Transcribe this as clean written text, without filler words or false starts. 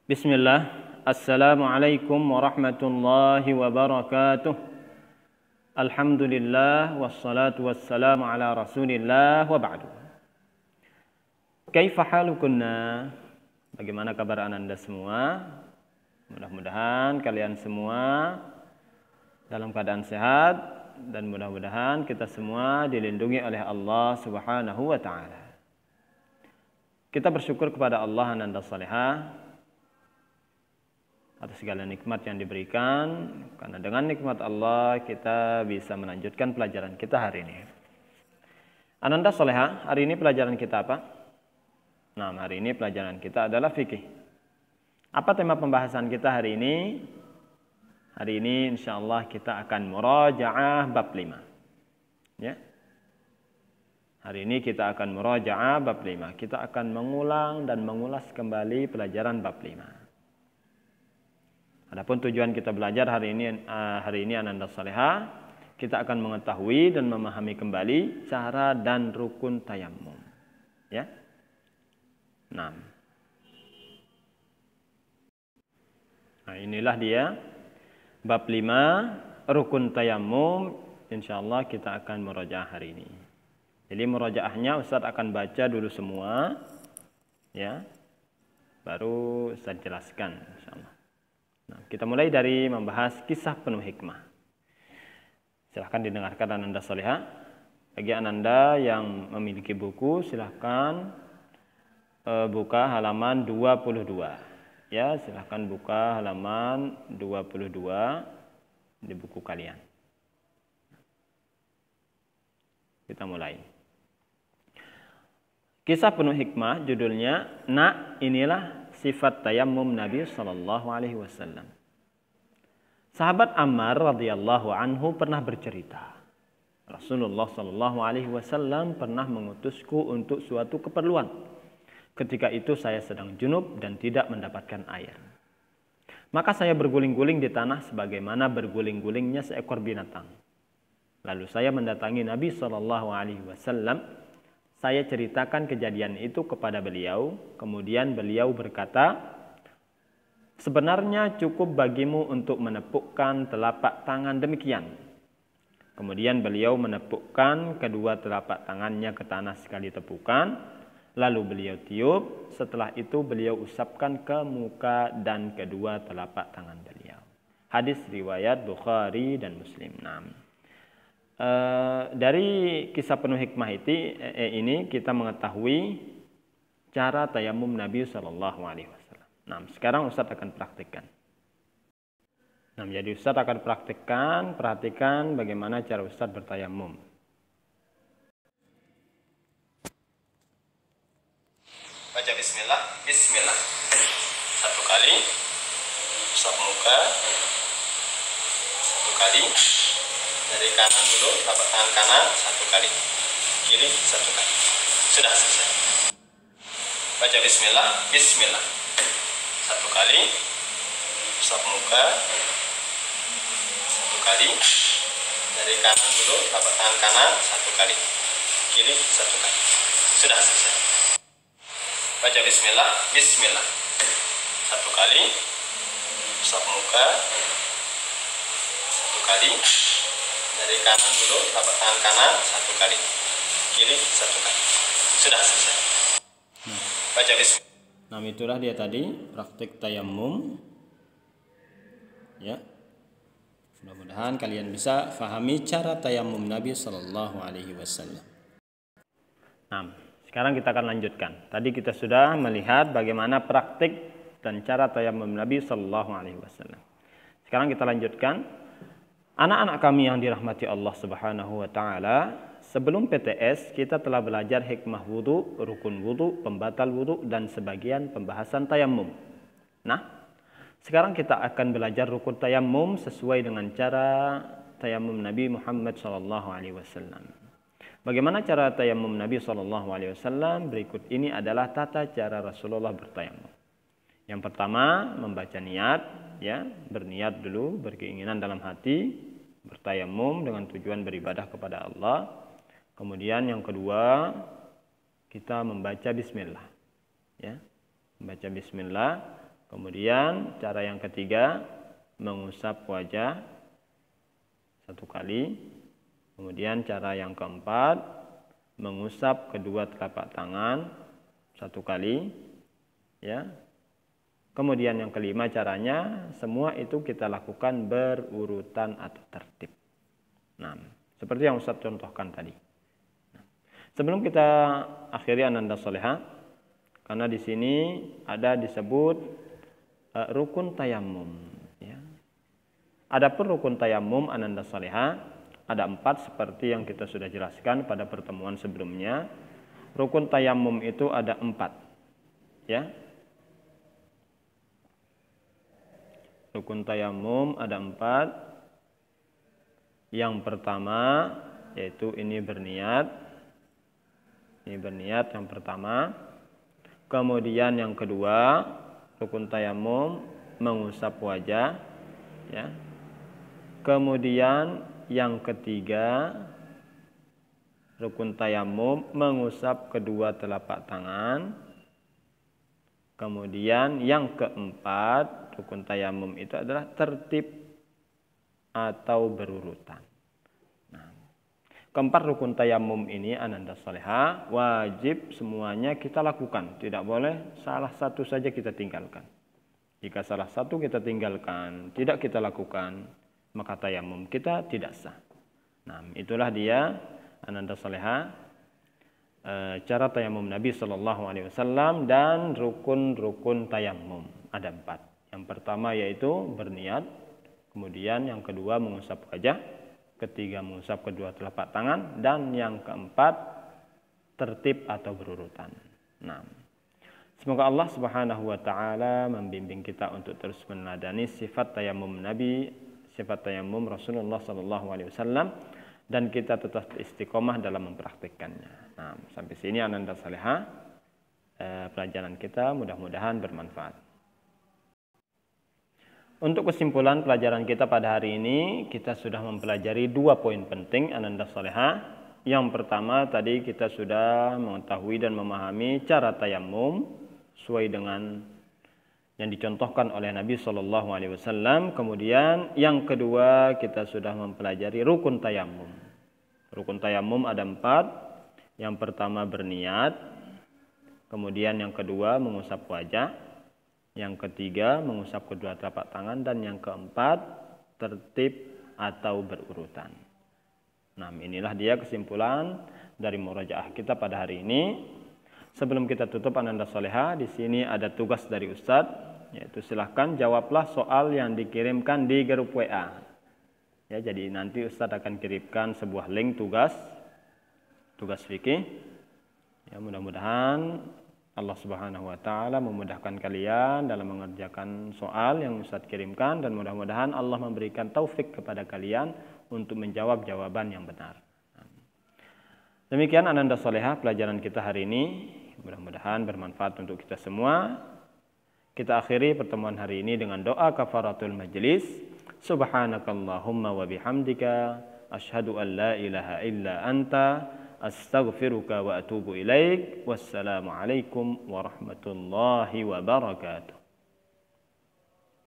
Bismillah. Assalamualaikum warahmatullahi wabarakatuh. Alhamdulillah wassalatu wassalamu ala Rasulillah wa ba'du. Kaifa halukunna? Bagaimana kabar Anda semua? Mudah-mudahan kalian semua dalam keadaan sehat dan mudah-mudahan kita semua dilindungi oleh Allah Subhanahu wa taala. Kita bersyukur kepada Allah Ananda Salihah atas segala nikmat yang diberikan, karena dengan nikmat Allah kita bisa melanjutkan pelajaran kita hari ini. Ananda Soleha, hari ini pelajaran kita apa? Nah, hari ini pelajaran kita adalah fikih. Apa tema pembahasan kita hari ini? Hari ini insya Allah kita akan murajaah bab 5. Ya. Hari ini kita akan murajaah bab 5. Kita akan mengulang dan mengulas kembali pelajaran bab 5. Adapun tujuan kita belajar hari ini Ananda Salihah, kita akan mengetahui dan memahami kembali cara dan rukun tayammum. Ya. 6. Nah, inilah dia bab 5 rukun tayammum. Insyaallah kita akan murojaah hari ini. Jadi murojaahnya Ustaz akan baca dulu semua, ya. Baru Ustaz jelaskan insyaallah. Nah, kita mulai dari membahas kisah penuh hikmah. Silahkan didengarkan Ananda Salihah. Bagi Ananda yang memiliki buku, silahkan buka halaman 22. Ya, silahkan buka halaman 22 di buku kalian. Kita mulai. Kisah penuh hikmah judulnya, Nak, inilah sifat tayammum Nabi sallallahu alaihi wasallam. Sahabat Ammar radhiyallahu anhu pernah bercerita, Rasulullah sallallahu alaihi wasallam pernah mengutusku untuk suatu keperluan. Ketika itu saya sedang junub dan tidak mendapatkan air. Maka saya berguling-guling di tanah sebagaimana berguling-gulingnya seekor binatang. Lalu saya mendatangi Nabi sallallahu alaihi wasallam. Saya ceritakan kejadian itu kepada beliau, kemudian beliau berkata, sebenarnya cukup bagimu untuk menepukkan telapak tangan demikian. Kemudian beliau menepukkan kedua telapak tangannya ke tanah sekali tepukan, lalu beliau tiup, setelah itu beliau usapkan ke muka dan kedua telapak tangan beliau. Hadis riwayat Bukhari dan Muslim. Dari kisah penuh hikmah ini kita mengetahui cara tayamum Nabi Shallallahu Alaihi Wasallam. Nah, sekarang Ustadz akan praktikkan. Nah, jadi Ustadz akan perhatikan bagaimana cara Ustadz bertayamum. Baca Bismillah, Bismillah. Satu kali, usap muka, satu kali. Dari kanan dulu, telapak tangan kanan satu kali, kiri satu kali. Sudah selesai. Baca Bismillah, Bismillah. Satu kali, usap muka, satu kali. Dari kanan dulu, telapak tangan kanan satu kali, kiri satu kali. Sudah selesai. Baca Bismillah, Bismillah. Satu kali, usap muka, satu kali. Dari kanan dulu, telapak tangan kanan satu kali, kiri satu kali. Sudah selesai. Baca Bismillah. Nah, itulah dia tadi praktik tayammum. Ya. Mudah-mudahan kalian bisa pahami cara tayammum Nabi Sallallahu Alaihi Wasallam. Nah, sekarang kita akan lanjutkan. Tadi kita sudah melihat bagaimana praktik dan cara tayammum Nabi Sallallahu Alaihi Wasallam. Sekarang kita lanjutkan. Anak-anak kami yang dirahmati Allah Subhanahu wa taala, sebelum PTS kita telah belajar hikmah wudu, rukun wudu, pembatal wudu dan sebagian pembahasan tayammum. Nah, sekarang kita akan belajar rukun tayammum sesuai dengan cara tayammum Nabi Muhammad sallallahu alaihi wasallam. Bagaimana cara tayammum Nabi sallallahu alaihi wasallam? Berikut ini adalah tata cara Rasulullah bertayammum. Yang pertama, membaca niat, ya, berniat dulu, berkeinginan dalam hati, bertayamum dengan tujuan beribadah kepada Allah. Kemudian yang kedua, kita membaca bismillah, ya. Membaca bismillah Kemudian cara yang ketiga, mengusap wajah 1 kali. Kemudian cara yang keempat, mengusap kedua telapak tangan 1 kali. Ya. Kemudian yang kelima caranya, semua itu kita lakukan berurutan atau tertib. Nah, seperti yang Ustaz contohkan tadi. Sebelum kita akhiri Ananda Soleha, karena di sini ada disebut rukun tayamum. Ya. Adapun rukun tayamum Ananda Soleha ada 4 seperti yang kita sudah jelaskan pada pertemuan sebelumnya. Rukun tayamum itu ada 4. Ya. Rukun tayamum ada 4. Yang pertama yaitu ini berniat. Ini berniat yang pertama. Kemudian yang kedua, rukun tayamum mengusap wajah, ya. Kemudian yang ketiga, rukun tayamum mengusap kedua telapak tangan. Kemudian yang keempat, rukun tayamum itu adalah tertib atau berurutan. Nah, keempat rukun tayamum ini Ananda Soleha wajib semuanya kita lakukan. Tidak boleh salah satu saja kita tinggalkan. Jika salah satu kita tinggalkan, tidak kita lakukan, maka tayamum kita tidak sah. Nah, itulah dia Ananda Soleha cara tayamum Nabi SAW dan rukun-rukun tayamum. Ada 4. Yang pertama yaitu berniat. Kemudian yang kedua mengusap wajah. Ketiga mengusap kedua telapak tangan. Dan yang keempat tertib atau berurutan. Nah, semoga Allah Subhanahu wa taala membimbing kita untuk terus meneladani sifat tayamum Nabi, sifat tayamum Rasulullah SAW, dan kita tetap istiqomah dalam mempraktikkannya. Nah, sampai sini Ananda Soleha pelajaran kita mudah-mudahan bermanfaat. Untuk kesimpulan pelajaran kita pada hari ini, kita sudah mempelajari 2 poin penting Ananda Soleha. Yang pertama tadi kita sudah mengetahui dan memahami cara tayamum sesuai dengan yang dicontohkan oleh Nabi SAW. Kemudian yang kedua kita sudah mempelajari rukun tayamum. Rukun tayamum ada 4. Yang pertama berniat. Kemudian yang kedua mengusap wajah. Yang ketiga mengusap kedua telapak tangan. Dan yang keempat tertib atau berurutan. Nah, inilah dia kesimpulan dari murajaah kita pada hari ini. Sebelum kita tutup Ananda Soleha, di sini ada tugas dari Ustadz, yaitu silahkan jawablah soal yang dikirimkan di grup WA. Ya, jadi nanti Ustadz akan kirimkan sebuah link tugas fikih. Ya, mudah-mudahan Allah Subhanahu wa taala memudahkan kalian dalam mengerjakan soal yang Ustadz kirimkan, dan mudah-mudahan Allah memberikan taufik kepada kalian untuk menjawab jawaban yang benar. Demikian Ananda Soleha pelajaran kita hari ini. Mudah-mudahan bermanfaat untuk kita semua. Kita akhiri pertemuan hari ini dengan doa kafaratul majlis. Subhanakallahumma wa bihamdika asyhadu an la ilaha illa anta astaghfiruka wa atubu ilaik. Wassalamualaikum warahmatullahi wabarakatuh.